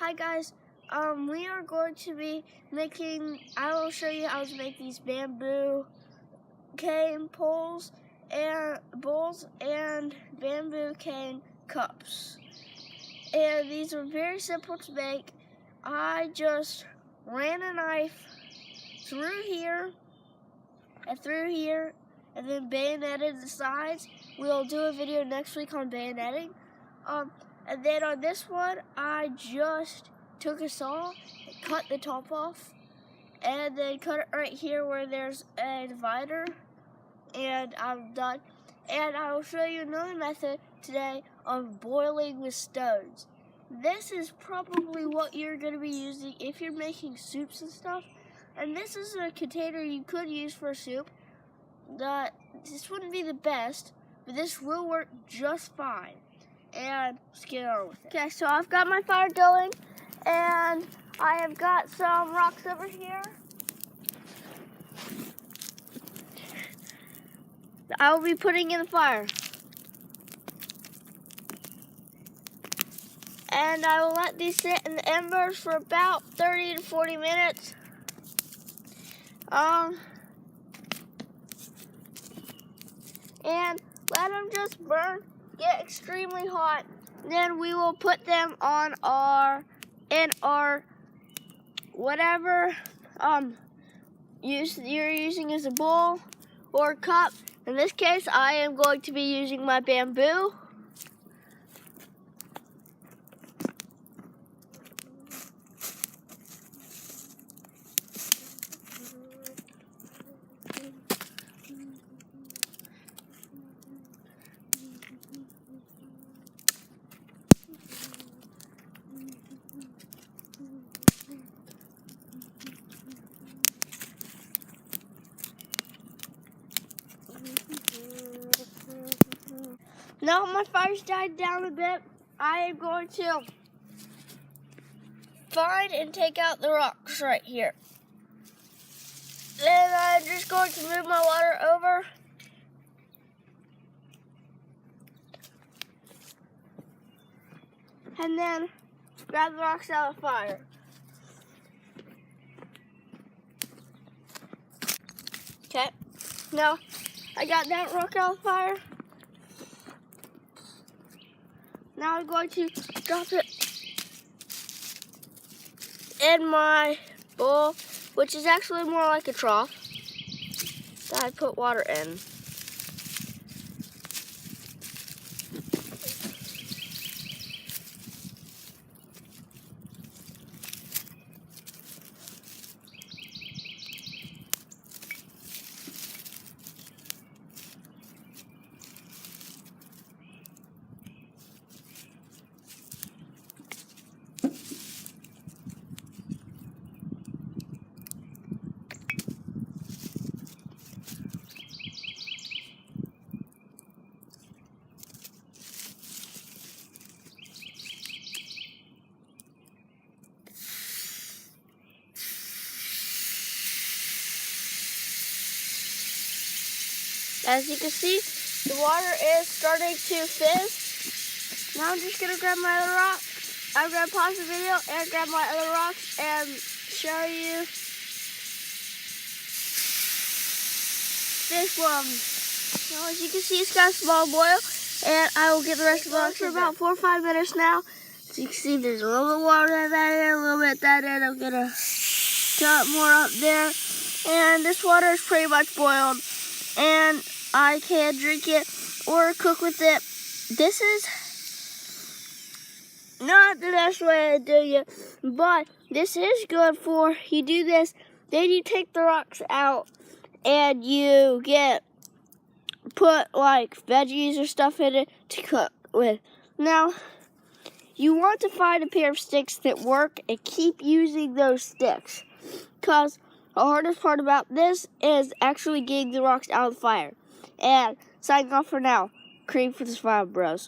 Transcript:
Hi guys, we are going to be I will show you how to make these bamboo cane poles and bowls and bamboo cane cups. And these are very simple to make. I just ran a knife through here, and then bayoneted the sides. We'll do a video next week on bayoneting. And then on this one, I just took a saw and cut the top off, and then cut it right here where there's a divider, and I'm done. And I will show you another method today of boiling with stones. This is probably what you're going to be using if you're making soups and stuff. And this is a container you could use for soup. This wouldn't be the best, but this will work just fine. And let's get on with it. Okay, so I've got my fire going, and I have got some rocks over here. I will be putting in the fire. And I will let these sit in the embers for about 30 to 40 minutes. And let them just burn, get extremely hot. Then we will put them on in our whatever you're using as a bowl or a cup. In this case, I am going to be using my bamboo. Now my fire's died down a bit, I am going to find and take out the rocks right here. Then I'm just going to move my water over. And then grab the rocks out of the fire. Okay, now I got that rock out of the fire. Now I'm going to drop it in my bowl, which is actually more like a trough that I put water in. As you can see, the water is starting to fizz. Now I'm just going to grab my other rock. I'm going to pause the video and grab my other rocks and show you this one. Now as you can see, it's got a small boil, and I will get the rest of the rocks for about 4 or 5 minutes now. As you can see, there's a little bit of water in that end, a little bit at that end. I'm going to dump more up there. And this water is pretty much boiled, and I can drink it or cook with it. This is not the best way to do it, but this is good for, you do this, then you take the rocks out and you put like veggies or stuff in it to cook with. Now, you want to find a pair of sticks that work and keep using those sticks, because the hardest part about this is actually getting the rocks out of the fire. And signing off for now, Cream for the Survival Bros.